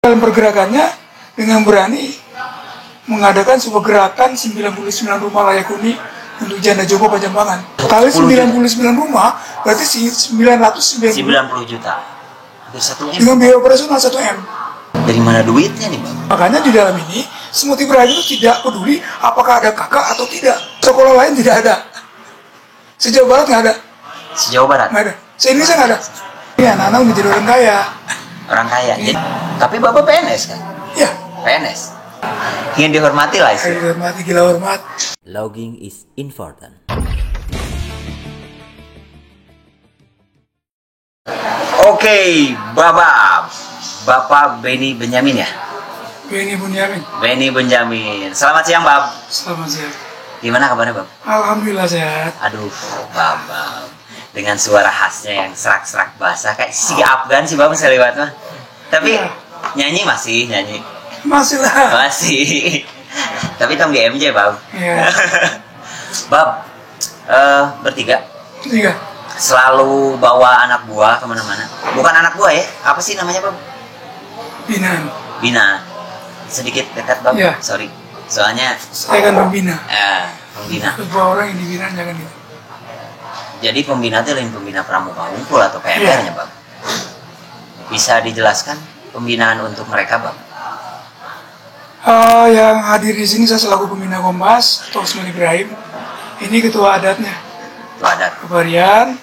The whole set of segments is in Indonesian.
Dalam pergerakannya dengan berani mengadakan sebuah gerakan 99 rumah layak huni untuk janda Joko Pajambangan. Kali 99 rumah berarti 990 juta. Hampir 1 M. Dengan biaya operasional 1 M. Dari mana duitnya nih, Bang? Makanya di dalam ini semua Ibrahim itu tidak peduli apakah ada kakak atau tidak. Sekolah lain tidak ada. Sejauh Barat nggak ada. Sejauh Barat? Nggak ada. Se-Indonesia nggak ada. Ini anak-anak menjadi orang kaya. Orang kaya. Jadi, tapi Bapak PNS kan? Ya. PNS. Ingin dihormati lah Harus itu. dihormati, gila hormat. Logging is important. Oke, Bapak Benny Benyamin ya? Benny Bunyamin. Benny Benyamin. Selamat siang, Bab. Selamat siang. Gimana kabarnya, Bab? Alhamdulillah sehat. Aduh, Bab. Dengan suara khasnya yang serak-serak basah kayak si Afgan sih, Bab, saya lewat mah. Tapi Ya. nyanyi masih nyanyi. Masih lah. Masih. Tapi tong di MJ, Bab. Iya. Bab, bertiga Tiga. selalu bawa anak buah kemana-mana. Bukan anak buah ya? Apa sih namanya, Bab? Binaan. Bina. Sedikit dekat, Bab. Iya. Sorry. Soalnya Saya kan pembina. pembina. Sebuah orang yang dibina jangan gitu. Jadi pembina itu lain pembina pramuka unggul atau PMR-nya, Bab. Bisa dijelaskan pembinaan untuk mereka, Bab? Yang hadir di sini saya selaku pembina Kompas atau Osman Ibrahim. Ini ketua adatnya. Itu ada Kebarian.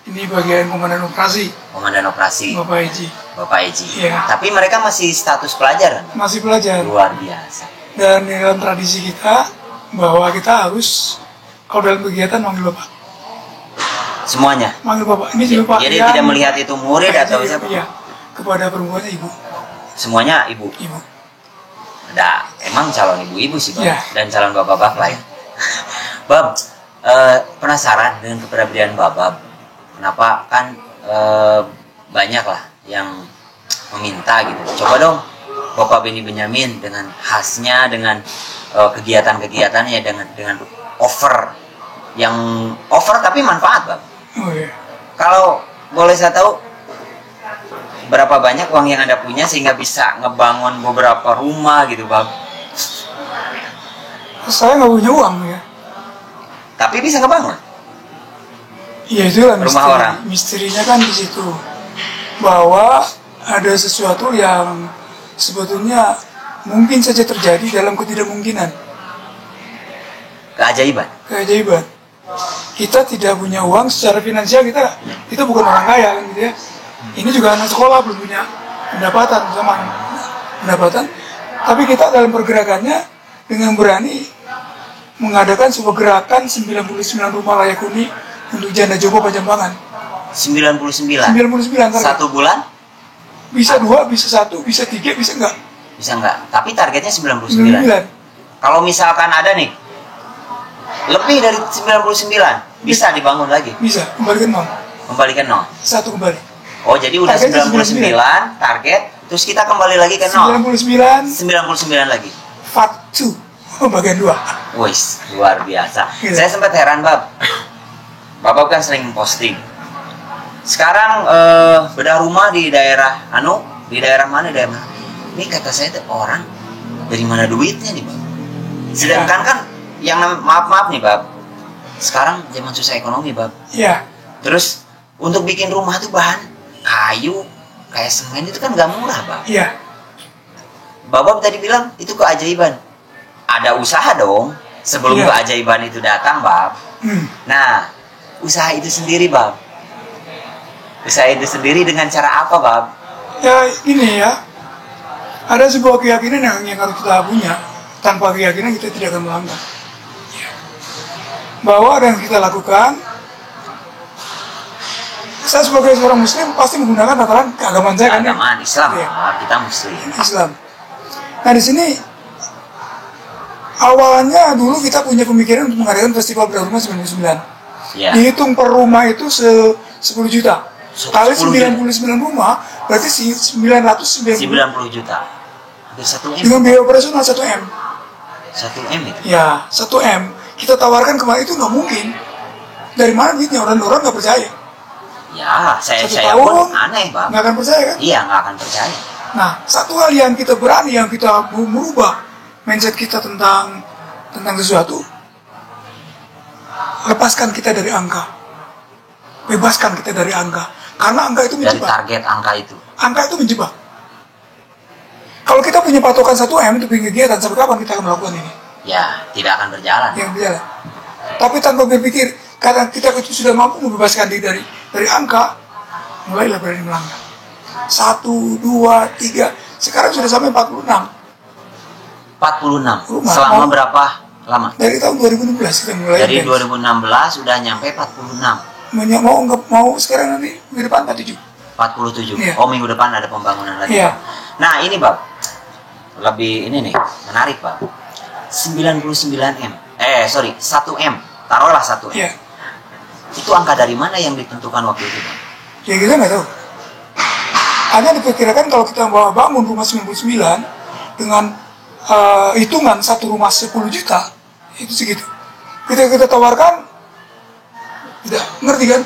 Ini bagian komandan operasi. komandan operasi Bapak Eji. Bapak Eji. Iya. Tapi mereka masih status pelajaran. Masih pelajar. Luar biasa. Dan di dalam tradisi kita bahwa kita harus kalau dalam kegiatan manggil Bapak. Semuanya. Manggil Bapak. Ini juga Pak. Jadi Yang- tidak melihat itu murid Pak atau Eji, siapa? Iya. Kepada perempuannya Ibu. Semuanya ibu. Ibu. Ada emang calon ibu-ibu sih, Bab. Iya. Dan calon bapak-bapak ya. Bab, penasaran dengan kepribadian Bab. Kenapa kan banyak lah yang meminta gitu. Coba dong Bapak Benny Benyamin dengan khasnya, dengan kegiatan-kegiatannya, dengan offer yang offer tapi manfaat, Bab. Oh iya. Kalau boleh saya tahu berapa banyak uang yang Anda punya sehingga bisa ngebangun beberapa rumah gitu, Bab? Saya nggak punya uang ya. Tapi bisa ngebangun. Iya itulah Rumah misteri. orang. Misterinya kan di situ bahwa ada sesuatu yang sebetulnya mungkin saja terjadi dalam ketidakmungkinan, Keajaiban. keajaiban. Kita tidak punya uang secara finansial, kita bukan orang kaya kan gitu ya. Ini juga anak sekolah belum punya pendapatan sama pendapatan, tapi kita dalam pergerakannya dengan berani mengadakan sebuah gerakan 99 rumah layak huni untuk janda Joko Pajambangan. 99. 99 target. Satu bulan Bisa 2, bisa 1, bisa 3, bisa enggak. bisa nggak? Tapi targetnya 99. 99. Kalau misalkan ada nih lebih dari 99, bisa dibangun lagi. Bisa, kembalikan 0. Kembalikan 0. 1 kembali. Oh, jadi udah Targetnya 99 target, terus kita kembali lagi ke 0. 99, 99 lagi. part 2, bagian 2. Wis, luar biasa. Gitu. Saya sempat heran, Bab. Bapak kan sering posting. Sekarang bedah rumah di daerah di daerah mana? Ini kata saya tuh orang dari mana duitnya nih, Bab? Sedangkan kan yang maaf nih, Bab. Sekarang zaman susah ekonomi, Bab. Iya, Terus untuk bikin rumah tuh bahan kayu kayak semen itu kan nggak murah, Bab. iya. Bapak tadi bilang itu keajaiban. Ada usaha dong sebelum Iya. keajaiban itu datang, Bab. Nah, usaha itu sendiri, Bab. Usaha itu sendiri dengan cara apa, Bab? Ya ini ya, ada sebuah keyakinan yang harus kita punya. Tanpa keyakinan kita tidak akan melangkah. Ya. Bahwa ada yang kita lakukan, saya sebagai seorang muslim pasti menggunakan tataran keagamaan saya kan ya? Keagamaan Islam, Iya. Bab. Kita muslim. Islam. Nah di sini awalnya dulu kita punya pemikiran untuk mengadakan festival bedah rumah 99. Ya. Dihitung per rumah itu 10 juta. Kali 10 99 rumah berarti 990 90 juta. Hampir 1 M. dengan biaya operasional 1 M. 1 M itu. Ya 1 M. Kita tawarkan kemarin itu nggak mungkin. Dari mana duitnya? Orang-orang nggak percaya. Ya, saya 1 pun tahun aneh, Bab. nggak akan percaya kan? Iya, nggak akan percaya. Nah, satu hal yang kita berani, yang kita merubah mindset kita tentang sesuatu, lepaskan kita dari angka, bebaskan kita dari angka, karena angka itu Dari menjebak. target angka itu. Angka itu menjebak. Kalau kita punya patokan 1 M untuk bikin kegiatan, sampai kapan kita akan melakukan ini? Ya, tidak akan berjalan. Yang berjalan. Tapi tanpa berpikir, karena kita itu sudah mampu membebaskan diri dari angka, mulailah berani melangkah. 1, 2, 3, sekarang sudah sampai 46. 46. Rumah. Selama berapa lama? Dari tahun 2016 kita mulai. Dari advance. 2016 sudah nyampe 46. Mau sekarang nanti minggu depan 47. 47. Iya. Oh, minggu depan ada pembangunan lagi. Iya. Nah, ini Bab. Lebih ini nih, menarik Bab. 99 M. 1 M. Taruhlah 1 M. Iya. Itu angka dari mana yang ditentukan waktu itu, Bab? Ya kita nggak tahu. Hanya diperkirakan kalau kita mau bangun rumah 99 dengan hitungan satu rumah 10 juta, itu segitu. Kita tawarkan, tidak ngerti kan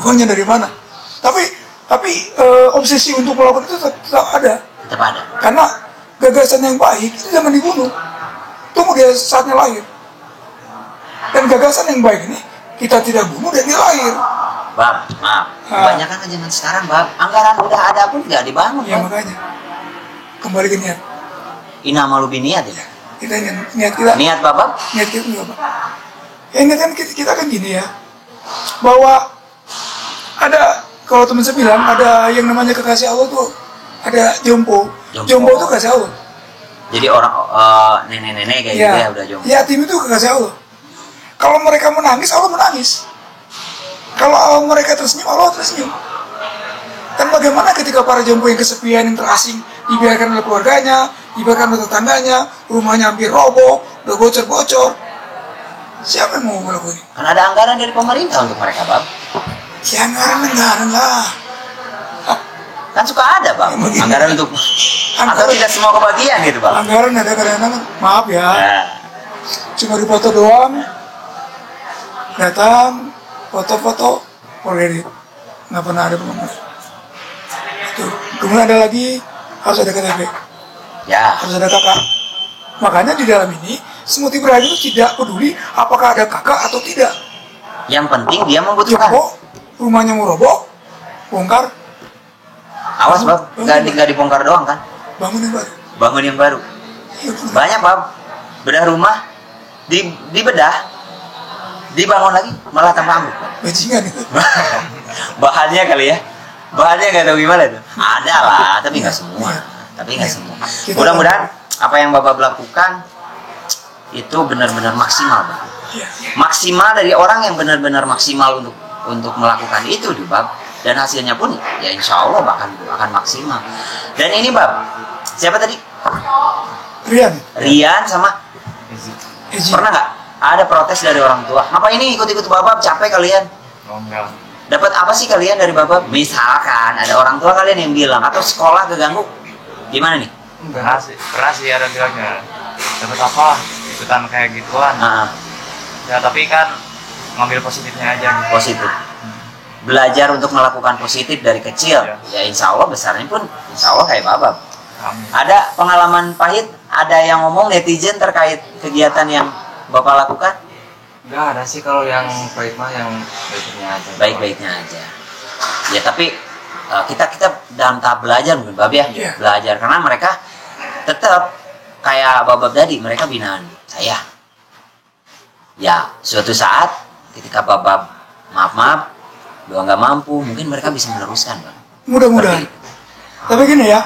uangnya dari mana. Tapi obsesi untuk melakukan itu tetap ada. Tetap ada. Karena gagasan yang baik itu jangan dibunuh. Tunggu dia saatnya lahir. Dan gagasan yang baik ini kita tidak bunuh dan dia lahir. Bab, maaf. Kebanyakan kan zaman sekarang, Bab. Anggaran udah ada pun nggak dibangun, Ya Bab. makanya kembali ke niat. Inama lu biniat ya? Kita niat kita. Niat, Bab? Niat kita itu apa? Ya ini kan kita kan gini ya, bahwa ada, kalau teman saya bilang, ada yang namanya kekasih Allah tuh, ada jompo. Jompo itu kekasih Allah. Jadi orang nenek-nenek kayak gitu ya udah jomblo. Yatim itu kekasih Allah. Kalau mereka menangis, Allah menangis. Kalau mereka tersenyum, Allah tersenyum. Dan bagaimana ketika para jompo yang kesepian, yang terasing, dibiarkan oleh keluarganya, dibiarkan oleh tetangganya, rumahnya hampir roboh, udah bocor-bocor. Siapa yang mau melakukan ini? Kan ada anggaran dari pemerintah untuk mereka, Bab. Ya anggaran lah. Kan suka ada, Bab. Ya, begini. Anggaran untuk atau Anggaran. tidak semua kebagian gitu, Bab. Anggaran ada kadang-kadang, maaf ya, Nah, cuma dipoto doang, datang, foto-foto, already nggak pernah ada pembangunan. Itu. Kemudian ada lagi, harus ada KTP, ya. harus ada kakak. Makanya di dalam ini, Smoothie Bride itu tidak peduli apakah ada kakak atau tidak. Yang penting dia membutuhkan. Jompo, rumahnya mau roboh, bongkar, Awas, Bab. Nggak dibongkar doang kan? bangun yang baru. Bangun yang baru. Iya, benar. Banyak, Bab. Bedah rumah dibedah, dibangun lagi malah tambah ambruk. Bajingan itu. Bahannya kali ya. Bahannya nggak tahu gimana tuh. Ada lah, tapi nggak semua. Tapi nggak semua. Mudah-mudahan apa yang Bapak lakukan itu benar-benar maksimal, Bab. Iya. Maksimal dari orang yang benar-benar maksimal untuk melakukan itu di Bab, dan hasilnya pun ya insya Allah akan maksimal. Dan ini Bab, siapa tadi? Rian sama Eji. pernah nggak ada protes dari orang tua? Apa ini ikut-ikut Bapak, capek kalian? Oh, enggak. Dapat apa sih kalian dari Bapak? Misalkan ada orang tua kalian yang bilang, atau sekolah keganggu, gimana nih? Pernah sih ada bilangnya. Dapat apa? Ikutan kayak gituan. Nah, Ya, tapi kan ngambil positifnya aja gitu. positif. Belajar untuk melakukan positif dari kecil. Ya. Ya insya Allah besarnya pun insya Allah kayak Bapak. Amin. Ada pengalaman pahit, ada yang ngomong netizen terkait kegiatan yang Bapak lakukan? Enggak ada sih kalau yang pahit mah yang baiknya aja. Baik-baiknya aja. Ya tapi kita dalam tahap belajar mungkin Bab ya. Iya. Belajar karena mereka tetap kayak Babab tadi, mereka binaan saya. Ya suatu saat ketika Babab maaf doa nggak mampu, mungkin mereka bisa meneruskan, Bang. Mudah-mudahan. Tapi gini ya,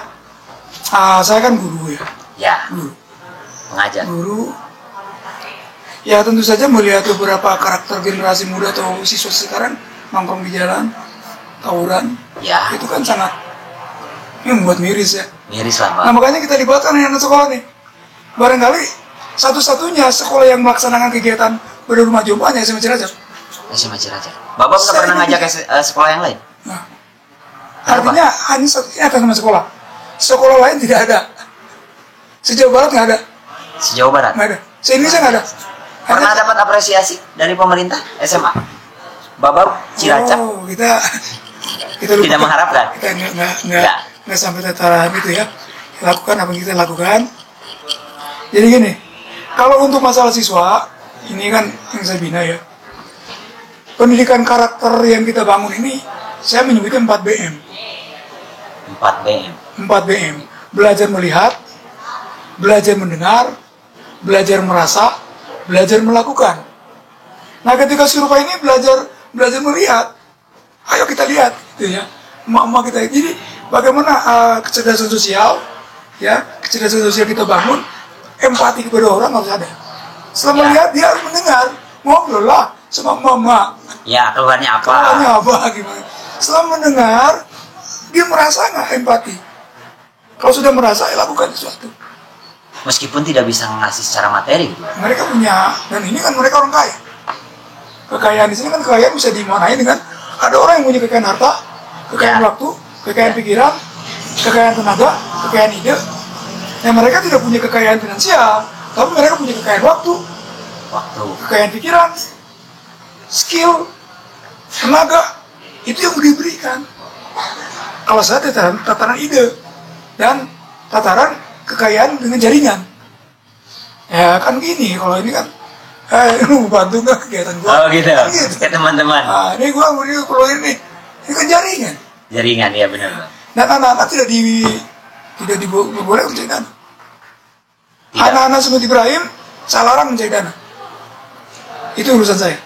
saya kan guru ya, Ya, guru. pengajar. Guru. Ya tentu saja melihat beberapa karakter generasi muda atau siswa sekarang nongkrong di jalan, tawuran, Ya, itu kan sangat membuat miris ya. miris lah, Bang. Nah makanya kita libatkan anak sekolah nih. Barangkali satu-satunya sekolah yang melaksanakan kegiatan pada rumah jompo hanya SMA Cilacap. SMA Cilacap. Bapak nggak pernah ngajak ke sekolah yang lain? Nah, artinya hanya satu atas nama sekolah. Sekolah lain tidak ada. Sejauh barat nggak ada, Sejauh barat. nggak ada. Se-Indonesia nggak ada. Pernah dapat apresiasi dari pemerintah SMA? Bapak Cilacap? Oh, kita lupa. Tidak mengharapkan? Kita nggak. Nggak. nggak sampai tataran itu ya. Lakukan apa yang kita lakukan. Jadi gini, kalau untuk masalah siswa, ini kan yang saya bina ya. Pendidikan karakter yang kita bangun ini, saya menyebutnya 4BM. 4BM. 4BM. Belajar melihat, belajar mendengar, belajar merasa, belajar melakukan. Nah, ketika si Rupa ini belajar melihat, ayo kita lihat, gitu ya. Emak-emak kita. Jadi bagaimana kecerdasan sosial, ya, kecerdasan sosial kita bangun, empati kepada orang harus ada. Setelah melihat, dia harus mendengar, ngobrol lah sama mama. Ya, keluarnya apa? Keluarnya apa, gimana? Setelah mendengar, dia merasa nggak empati. Kalau sudah merasa, ya lakukan sesuatu. Meskipun tidak bisa ngasih secara materi gitu. Mereka punya, dan ini kan mereka orang kaya. Kekayaan di sini kan kekayaan bisa dimaknai dengan ada orang yang punya kekayaan harta, kekayaan Ya. waktu, kekayaan pikiran, kekayaan tenaga, kekayaan ide. Yang mereka tidak punya kekayaan finansial, tapi mereka punya kekayaan waktu, kekayaan pikiran, skill, tenaga. Itu yang diberikan. Kalau saya tataran ide dan tataran kekayaan dengan jaringan. Ya kan gini, kalau ini kan lu bantu nggak kegiatan gua? Oh gitu. Kan gitu. Ke teman-teman. Nah, ini gua mau kalau ini kan jaringan. Jaringan ya benar. Nah, anak-anak tidak diboleh mencari dana. Tidak. Anak-anak seperti Ibrahim, saya larang mencari dana. Itu urusan saya.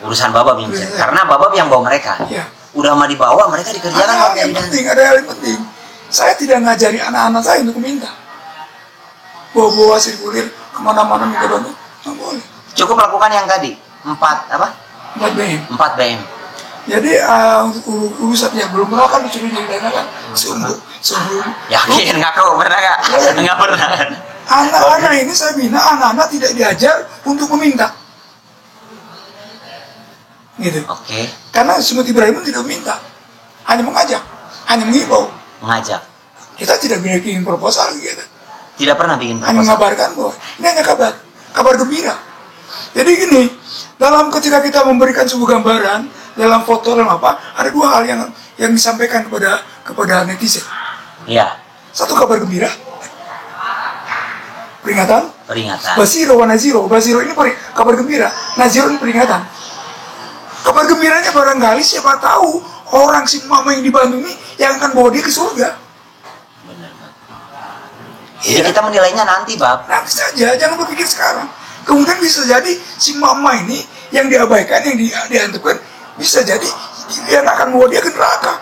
Urusan babab yang Urusan saya. karena babab yang bawa mereka. Ya. Udah mah dibawa mereka dikerjakan Ada hal nggak yang jadi penting, ada hal yang penting. Saya tidak ngajari anak-anak saya untuk meminta. Bawa-bawa sirkulir kemana-mana minta bantu, nggak boleh. Cukup lakukan yang tadi 4 apa? 4BM. 4BM. Jadi untuk urusan yang belum pernah kan disuruh jadi dana kan seumur Yakin nggak kau pernah nggak? Nggak pernah. anak-anak ini saya bina anak-anak tidak diajar untuk meminta, gitu. Oke. Karena Semut Ibrahim tidak meminta, hanya mengajak, hanya mengimbau. Mengajak. Kita tidak bikin proposal gitu, Tidak pernah bikin hanya proposal. mengabarkan bahwa ini hanya kabar gembira. Jadi gini, dalam ketika kita memberikan sebuah gambaran dalam foto dalam apa, ada dua hal yang disampaikan kepada netizen. Iya. Satu kabar gembira, peringatan. Peringatan. Basiro wa Naziro. Basiro ini kabar gembira, Naziro ini peringatan. Kabar gembiranya barangkali siapa tahu orang si mama yang dibantu ini yang akan bawa dia ke surga. Benar, Bab. Jadi kita menilainya nanti, Bab. Nanti saja, jangan berpikir sekarang. Kemudian bisa jadi si mama ini yang diabaikan, yang diantukkan, bisa jadi dia akan bawa dia ke neraka.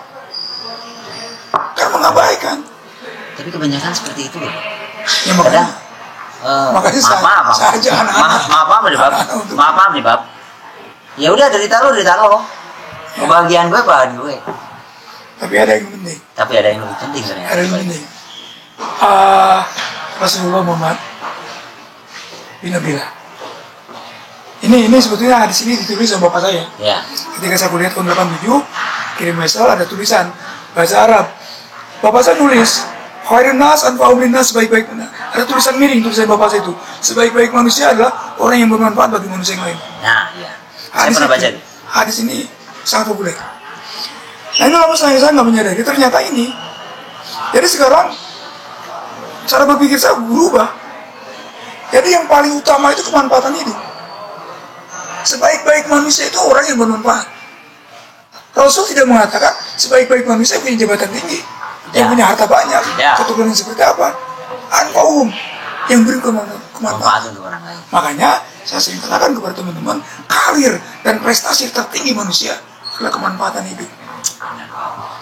Karena mengabaikan. Tapi kebanyakan seperti itu loh. Ya Kadang makanya maaf, saya aja anak-anak. maaf nih, Bab. Anak-anak untuk- Maaf nih, Bab. Ya udah derita lo. Kebahagiaan gue bahan gue. Tapi ada yang penting. Tapi ada yang lebih penting ternyata. Ada yang penting. Rasulullah Muhammad bin Abdillah. Ini sebetulnya di sini ditulis sama bapak saya. Ya. Ketika saya kuliah tahun 87, kirim mesel ada tulisan bahasa Arab. Bapak saya nulis, khairun nas anfa'um linnas, sebaik-baik. Ada tulisan miring tulisan bapak saya itu. Sebaik-baik manusia adalah orang yang bermanfaat bagi manusia yang lain. Nah, iya. Saya pernah baca. Hadis ini sangat populer. Nah, itu lama saya nggak menyadari ternyata ini. Jadi sekarang cara berpikir saya berubah. Jadi yang paling utama itu kemanfaatan hidup. Sebaik-baik manusia itu orang yang bermanfaat. Rasul tidak mengatakan sebaik-baik manusia punya jabatan tinggi, yang punya harta banyak, Ya. keturunan seperti apa. Anfa'um, yang beri Manfaat kemanfaatan. untuk orang lain. Makanya saya sering katakan kepada teman-teman, karir dan prestasi tertinggi manusia adalah kemanfaatan hidup.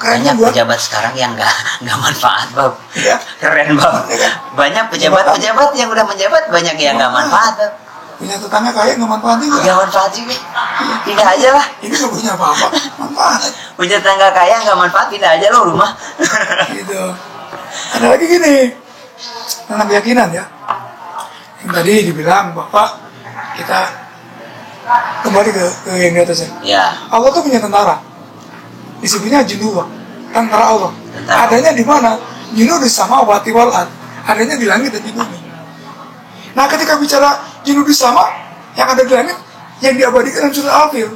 Karena Banyak pejabat sekarang yang nggak manfaat, Bab. ya, Keren, Bab. Banyak pejabat-pejabat yang udah menjabat, banyak yang nggak manfaat, Bab. punya tetangga kaya nggak manfaat juga. Nggak manfaat juga. Pindah aja lah. Ini nggak punya apa-apa, manfaat. Punya tetangga kaya nggak manfaat, pindah aja lo rumah. Gitu. Ada lagi gini tentang keyakinan ya. Yang tadi dibilang Bapak kita kembali ke yang di atas ya. Ya. Allah tuh punya tentara. Disebutnya Junuwa, tentara Allah. Tentara. Adanya di mana? Junud sama wati wal ard. Adanya di langit dan di bumi. Nah, ketika bicara Junud sama yang ada di langit, yang diabadikan dalam surah Al-Fil.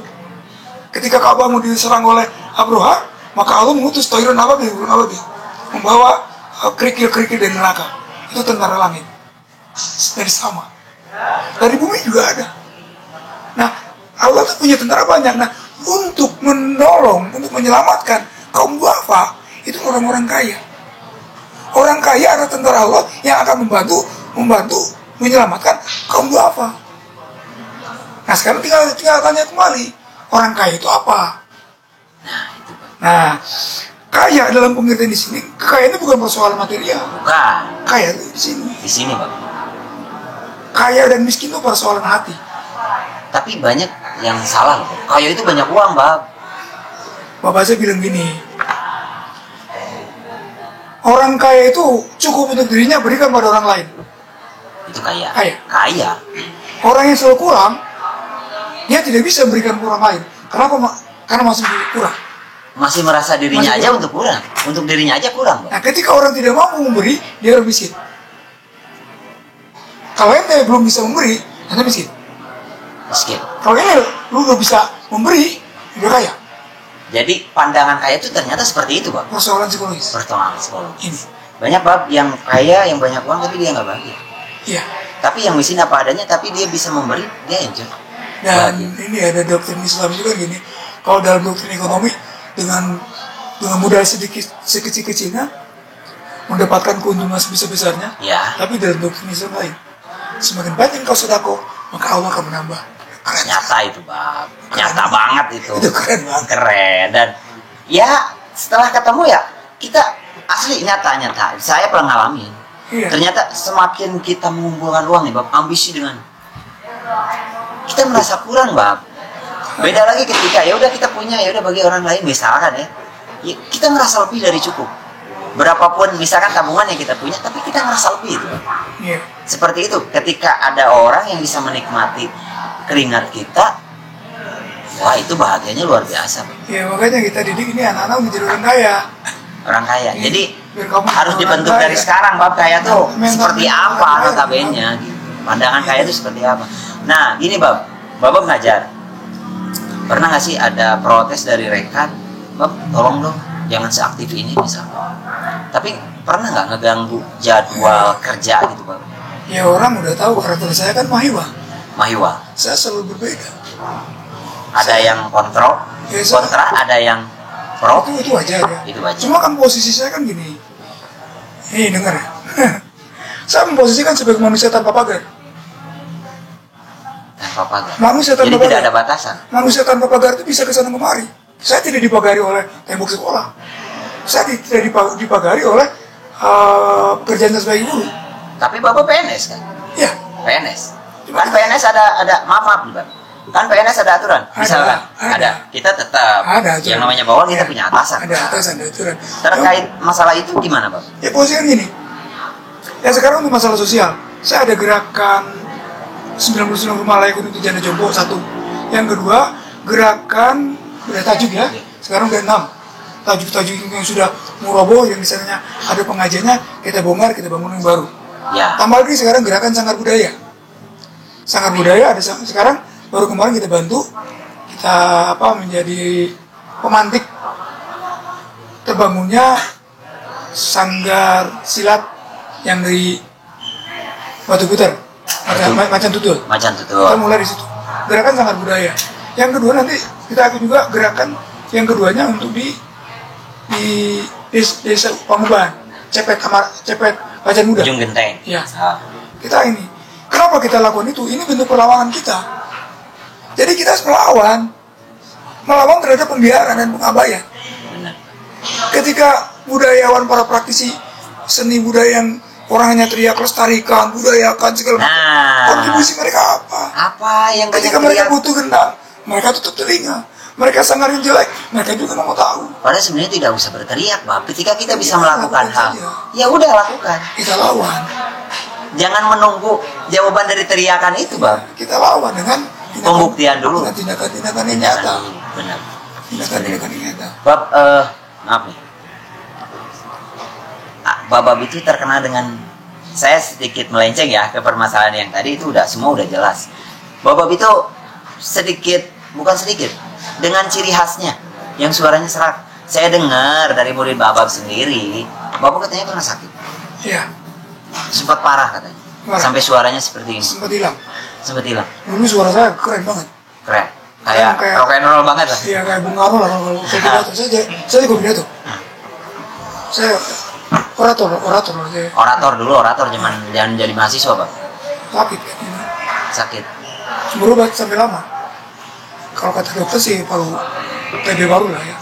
Ketika Ka'bah mau diserang oleh Abroha, maka Allah mengutus Toirun Ababil, burung Ababil. membawa kerikil-kerikil dari neraka. Itu tentara langit. Dari sama. Dari bumi juga ada. Nah, Allah tuh punya tentara banyak. Nah, untuk menolong, untuk menyelamatkan kaum duafa, itu orang-orang kaya. Orang kaya adalah tentara Allah yang akan membantu menyelamatkan kaum duafa. Nah, sekarang tinggal tanya kembali, orang kaya itu apa? Nah, kaya dalam pengertian di sini, kekayaan itu bukan persoalan material. Bukan. Kaya itu di sini. Di sini, Bab. Kaya dan miskin itu persoalan hati. Tapi banyak yang salah loh. Kaya itu banyak uang, Bab. Bapak saya bilang gini, orang kaya itu cukup untuk dirinya, berikan pada orang lain. Itu kaya. Kaya. Kaya. Orang yang selalu kurang, dia tidak bisa memberikan ke orang lain. Kenapa? Karena masih kurang. Masih merasa dirinya Masih aja kurang. untuk kurang. Untuk dirinya aja kurang, Bab. Nah, ketika orang tidak mampu memberi, dia orang miskin. Kalau ente belum bisa memberi, ente miskin. Miskin. Kalau ini lu udah bisa memberi, dia kaya. Jadi pandangan kaya itu ternyata seperti itu, Bab. Persoalan psikologis. Pertolongan psikologis. Ini. Banyak, Bab, yang kaya, yang banyak uang tapi dia nggak bahagia. Iya. Tapi yang miskin apa adanya tapi dia bisa memberi, dia enjoy. Dan Bahagia. ini ada doktrin Islam juga gini. Kalau dalam doktrin ekonomi, dengan modal sedikit sekecil-kecilnya mendapatkan keuntungan sebesar-besarnya. Ya. Tapi dalam doktrin Islam lain, semakin banyak kau sedekah, maka Allah akan menambah. Keren. Nyata itu, Bab. Nyata banget itu. Itu keren banget. Keren. Dan ya setelah ketemu ya kita asli nyata. Saya pernah ngalamin. Iya. Ternyata semakin kita mengumpulkan uang nih, Bab, ambisi dengan kita merasa kurang, Bab. Beda lagi ketika ya udah kita punya, ya udah bagi orang lain misalkan ya, kita ngerasa lebih dari cukup. Berapapun misalkan tabungan yang kita punya, tapi kita ngerasa lebih itu. Iya. Seperti itu ketika ada orang yang bisa menikmati keringat kita, wah itu bahagianya luar biasa. Ya makanya kita didik ini anak-anak menjadi orang kaya. Orang kaya. Iya. Jadi Biar kamu harus orang dibentuk kaya. dari sekarang, Bab. Kaya tuh Mental seperti orang apa kaya. notabene gitu. Pandangan kaya itu seperti apa. Nah gini, Bab, Bab ngajar. Pernah nggak sih ada protes dari rekan, Bab tolong dong jangan seaktif ini misalnya. Tapi pernah nggak ngeganggu jadwal kerja gitu, Bab? Ya orang udah tahu karakter saya kan mahiwa. Mahiwa. Saya selalu berbeda. Ada yang kontra, Ya, ada yang pro. Itu wajar ya. Itu wajar. Cuma kan posisi saya kan gini. Dengar ya. Saya memposisikan sebagai manusia tanpa pagar. Tanpa pagar. Manusia tanpa Jadi pagar. tidak ada batasan. Manusia tanpa pagar itu bisa kesana kemari. Saya tidak dipagari oleh tembok sekolah. Saya tidak dipagari oleh pekerjaan saya sebagai guru. Tapi Bapak PNS kan? Ya, PNS. Kan PNS ada maaf nih, Bang. Kan PNS ada aturan. Misalkan ada. Kita tetap Ada aturan. yang namanya bawah kita Ya, punya atasan. Ada atasan, ada aturan. Terkait masalah itu gimana, Bang? Ya posisi kan gini. Ya sekarang untuk masalah sosial, saya ada gerakan 99 rumah layak untuk janda jompo 1. Yang kedua, gerakan udah tajuk ya. Sekarang udah 6. Tajuk-tajuk yang sudah muroboh, yang misalnya ada pengajiannya, kita bongkar, kita bangun yang baru. Ya. Tambah lagi sekarang gerakan Sanggar Budaya. Sanggar Budaya ada sekarang baru kemarin kita bantu, kita menjadi pemantik terbangunnya sanggar silat yang dari Batu Putar, Macan Tutul. Macan Kita tutul. mulai di situ. Gerakan Sanggar Budaya. Yang kedua nanti kita akan juga gerakan yang keduanya untuk di desa Panguban, cepet Macan Muda. Ujung genteng. Ya. Ah, Kita ini. Kenapa kita lakukan itu? Ini bentuk perlawanan kita. Jadi kita harus melawan terhadap pembiaran dan pengabaian. benar. Ketika budayawan, para praktisi seni budaya yang orang hanya teriak lestarikan, budayakan segala macam, Nah, kontribusi mereka apa? apa yang Ketika mereka butuh gendang, mereka tutup telinga. Mereka sangar yang jelek, mereka juga mau tahu. Padahal sebenarnya tidak usah berteriak, Bang. Ketika kita bisa Iya, melakukan lakukan hal, saja. ya udah lakukan. Kita lawan. Jangan menunggu jawaban dari teriakan itu, Bang. Kita lawan dengan Pembuktian dulu. dengan tindakan-tindakan yang nyata. Benar. Tindakan-tindakan yang nyata. Bab, maaf nih. Babab itu terkenal dengan, saya sedikit melenceng ya ke permasalahan yang tadi itu semua udah jelas. Babab itu bukan sedikit, dengan ciri khasnya yang suaranya serak. Saya dengar dari murid Babab sendiri, Bapak katanya pernah sakit. Iya, Sempat parah katanya. Parah. Sampai suaranya seperti ini. sempat hilang. Sempat hilang. Dulu suara saya keren banget. Keren. Kayak Kayak- rock and roll banget lah. Iya kayak Bung Karno lah kalau pidato. Saya juga pidato. Saya orator lah saya. Orator zaman jadi mahasiswa, Pak. Sakit kan ini. Sakit. Berobat sampai lama. Kalau kata dokter sih baru TB baru lah ya.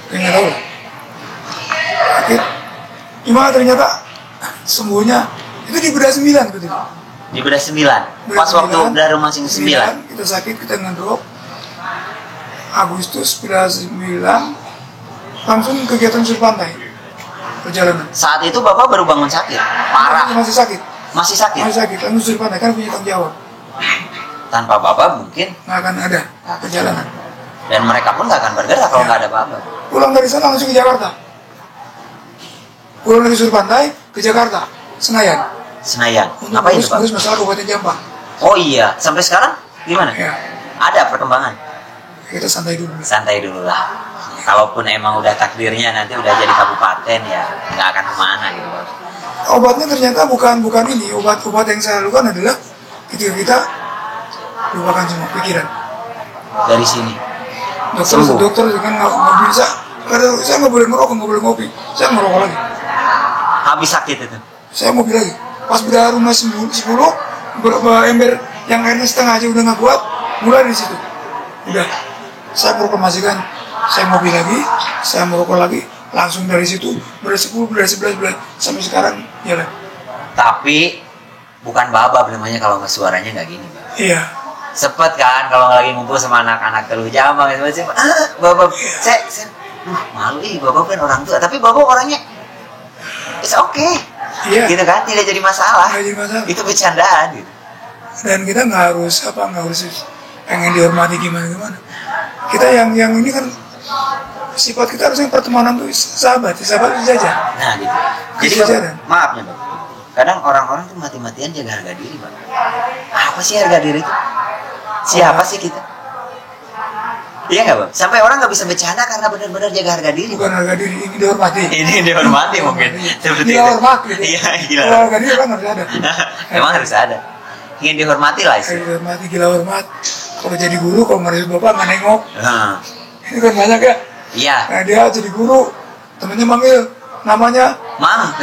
Saya nggak tahu lah. Sakit. Gimana ternyata sembuhnya itu di bedah 9 betul. Di bedah 9. Pas waktu udah rumah sing 9. Kita sakit, kita ngedrop. Agustus bedah 9 langsung kegiatan sur pantai perjalanan. Saat itu Bapak baru bangun sakit. Parah. Masih sakit. Masih sakit. Masih sakit. Langsung sur pantai kan punya tanggung jawab. Tanpa Bapak mungkin. Nggak akan ada perjalanan. Dan mereka pun nggak akan bergerak kalau nggak ada Bapak. Pulang dari sana langsung ke Jakarta. Pulang dari sur pantai ke Jakarta, Senayan. Senayan. Untuk Apa itu, Pak? ngurus masalah Kabupaten Jampang. Oh iya, sampai sekarang gimana? Ya, Ada perkembangan. kita santai dulu. Santai dulu lah. Kalaupun emang udah takdirnya nanti udah jadi kabupaten ya nggak akan kemana gitu, Pak. Obatnya ternyata bukan ini. Obat yang saya lakukan adalah ketika kita lupakan semua pikiran. Dari sini. Dokter Sembuh. kan nggak bisa. Karena saya nggak boleh ngerokok, nggak boleh ngopi. Saya ngerokok lagi. Habis sakit itu. Saya ngopi lagi. Pas bedah rumah 10, beberapa ember yang airnya setengah aja udah nggak kuat, mulai dari situ. Udah, saya proklamasikan, saya ngopi lagi, saya merokok lagi, langsung dari situ, bedah 10, bedah 11, bedah sampai sekarang jalan. Tapi bukan Baba namanya kalau nggak suaranya nggak gini, Pak. Iya, Sepet kan kalau lagi ngumpul sama anak-anak Teluh Jampang itu macam Baba saya malu Baba kan orang tua, tapi Baba orangnya it's okay. iya. Gitu kan, tidak jadi masalah. Nggak jadi masalah. Itu bercandaan gitu. Dan kita nggak harus pengen dihormati gimana. Kita yang ini kan sifat kita harusnya pertemanan tuh sahabat itu saja. Nah gitu. Jadi Kesejaran. Bapak, maaf ya Bapak. Kadang orang-orang tuh mati-matian jaga harga diri, Pak. Apa sih harga diri itu? Siapa sih kita? Iya nggak, Bang? Sampai orang nggak bisa bercanda karena benar-benar jaga harga diri. Bukan harga diri, ini dihormati. Ini dihormati mungkin. Seperti Gila itu. hormati. Gitu. Iya, gila. Kalau harga diri kan harus ada. Emang harus ada. Ingin dihormati lah Harus sih. dihormati, gila hormat. Kalau jadi guru, kalau nggak bapak nggak nengok. Nah, Ini kan banyak ya. iya, Nah, dia jadi guru, temennya manggil namanya, Mam.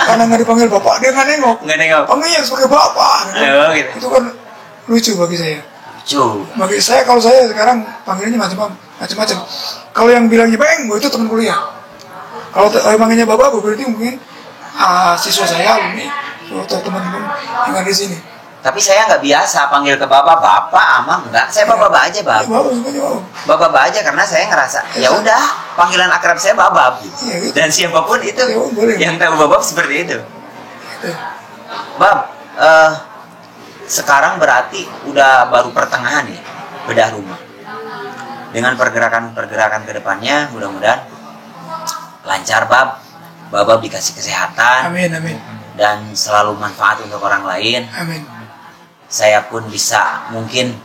karena nggak dipanggil bapak, dia nggak nengok. Nggak nengok. Panggilnya sebagai bapak. Oh, gitu. Itu kan lucu bagi saya. Cu. Bagi saya, kalau saya sekarang panggilannya macam-macam. Kalau yang bilangnya bang, itu teman kuliah. Kalau manggilnya bapak, berarti mungkin siswa saya alumni atau teman-teman yang ada di sini. Tapi saya nggak biasa panggil ke bapak, amang enggak. Saya bapak aja, Bab. Ya, bapak semuanya bapak. Bapak aja karena saya ngerasa ya udah panggilan akrab saya babab gitu. Iya, gitu. Dan siapapun itu Ya, boleh. yang tahu babab seperti itu. Gitu. Bab, sekarang berarti udah baru pertengahan ya bedah rumah. Dengan pergerakan ke depannya mudah-mudahan lancar, Bab. Babab dikasih kesehatan Amin, amin, dan selalu manfaat untuk orang lain. amin. Saya pun bisa mungkin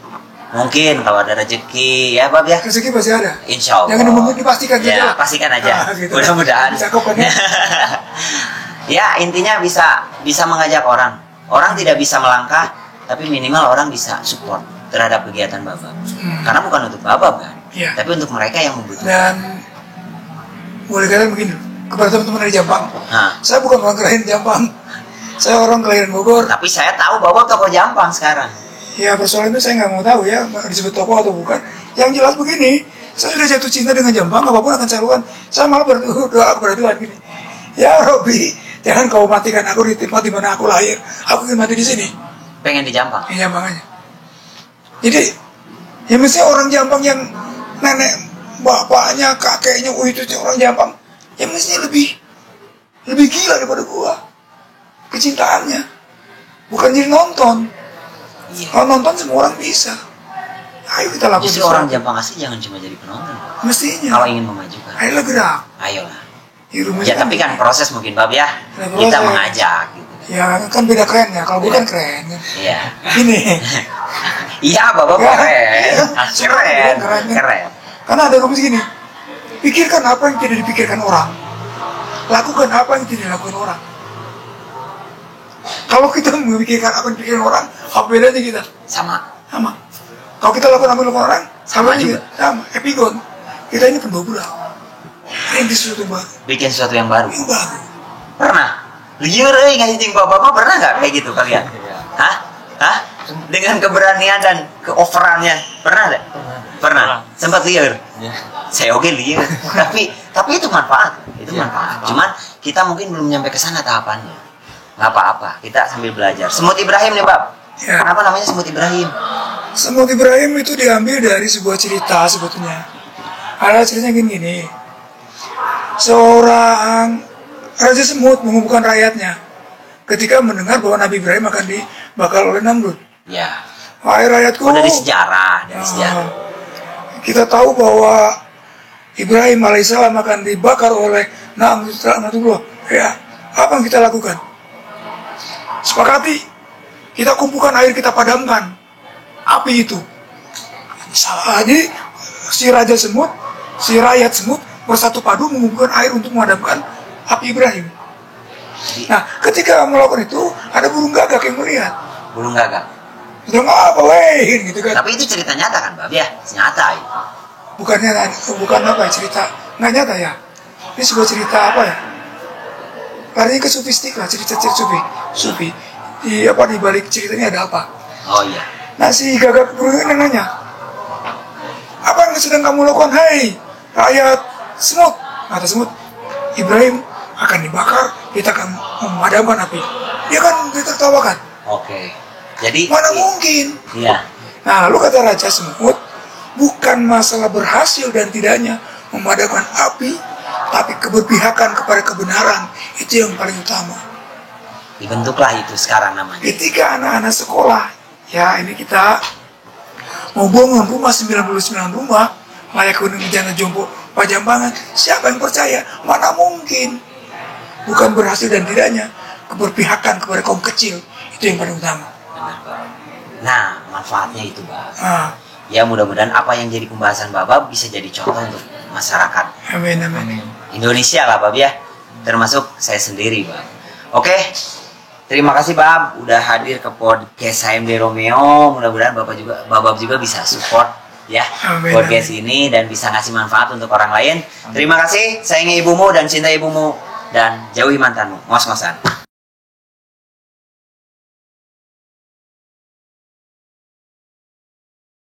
kalau ada rezeki ya, Bab ya. Rezeki pasti ada. Insya Allah. Jangan mungkin dipastikan saja. Ya, pastikan aja. Gitu. Mudah-mudahan. Bisa kok, Pak, ya. Ya, intinya bisa mengajak orang. Orang tidak bisa melangkah, tapi minimal orang bisa support terhadap kegiatan Babab. Karena bukan untuk Babab kan, Iya. tapi untuk mereka yang membutuhkan. Dan boleh kalian begini kepada teman-teman dari Jampang. Nah, Saya bukan orang kelahiran Jampang. Saya orang kelahiran Bogor. tapi saya tahu Babab tokoh Jampang sekarang. Ya persoalan itu saya nggak mau tahu ya disebut tokoh atau bukan. Yang jelas begini, saya sudah jatuh cinta dengan Jampang, apapun akan saya lakukan. Saya malah berdoa kepada Tuhan gini. Ya Robi, jangan kau matikan aku di tempat di mana aku lahir. Aku ingin mati di sini. Pengen di Jampang. Di Jampang aja. Jadi, ya mestinya orang Jampang yang nenek, bapaknya, kakeknya, itu orang Jampang. Ya mestinya lebih gila daripada gua. Kecintaannya. Bukan jadi nonton. Iya. Kalau nonton semua orang bisa. Ayo kita lakukan Justru orang Jampang asli jangan cuma jadi penonton. mestinya. Kalau ingin memajukan, Ayolah gerak. ayolah. Di rumah Ya tapi kan proses mungkin Bab ya. Ya, Kita proses. mengajak gitu. Ya kan beda keren ya. Kalau bukan keren kan. Iya. Ini. Iya, Bapak Ya, keren. iya. Keren. Keren. Keren. Karena ada rumus gini. Pikirkan apa yang tidak dipikirkan orang. lakukan apa yang tidak dilakukan orang. Kalau kita memikirkan apa yang dipikirin orang, apa bedanya kita? Sama. Kalau kita lakukan apa yang dilakukan orang, Sama juga. juga. Sama, epigon. Kita ini pembawa budak. Rintis sesuatu yang baru. Bikin sesuatu yang baru. Yang baru. Pernah? Liur ngasih ting bapak pernah nggak kayak gitu kalian? Hah? Dengan keberanian dan keoverannya pernah nggak? Pernah. Sempat liur. Saya oke liur. tapi itu manfaat. Cuman kita mungkin belum nyampe ke sana tahapannya. Nggak apa-apa. Kita sambil belajar. Semut Ibrahim nih, Bab. Ya. Kenapa namanya Semut Ibrahim? Semut Ibrahim itu diambil dari sebuah cerita sebetulnya. Ada ceritanya gini. Seorang Raja Semut mengumpulkan rakyatnya ketika mendengar bahwa Nabi Ibrahim akan dibakar oleh Namrud. Ya. Wahai rakyatku, Dari sejarah. kita tahu bahwa Ibrahim alaihissalam akan dibakar oleh Namrud. Ya, apa yang kita lakukan? Sepakati, kita kumpulkan air, kita padamkan api itu. Jadi si Raja Semut, si rakyat Semut bersatu padu mengumpulkan air untuk memadamkan api Ibrahim. Nah, ketika melakukan itu, ada burung gagak yang melihat. Burung gagak. Bilang apa, weh, gitu kan? Tapi itu cerita nyata kan, Bab ya? Nyata itu. Bukan apa ya, cerita nggak nyata ya. Ini sebuah cerita apa ya? Larinya ke sufistik lah, cerita sufi. Di balik ceritanya ada apa? Oh iya. Nah, si gagak burung ini nanya, apa yang sedang kamu lakukan, hai rakyat Semut? Kata Semut, Ibrahim akan dibakar, kita akan memadamkan api. Dia kan ditertawakan. Oke. Jadi Mana mungkin? Iya. Nah, lalu kata Raja Semut, bukan masalah berhasil dan tidaknya memadamkan api, tapi keberpihakan kepada kebenaran itu yang paling utama. Dibentuklah itu sekarang namanya. Ketika anak-anak sekolah, ya ini kita mau bangun rumah 99 rumah, layak huni bejana jompo Pajambangan, siapa yang percaya? Mana mungkin? Bukan berhasil dan tidaknya, keberpihakan kepada kaum kecil itu yang paling utama. Benar, Bab. Nah, manfaatnya itu, Bab. Ah, Ya mudah-mudahan apa yang jadi pembahasan Bab bisa jadi contoh untuk masyarakat amin. Indonesia lah, Bab ya. Termasuk saya sendiri, Bab. Oke. Terima kasih, Bab, udah hadir ke podcast HMD Romeo. Mudah-mudahan Bab juga bisa support ya Amin, podcast ini dan bisa ngasih manfaat untuk orang lain. Terima kasih. Sayangi ibumu dan cinta ibumu dan jauhi mantanmu. Ngos-ngosan.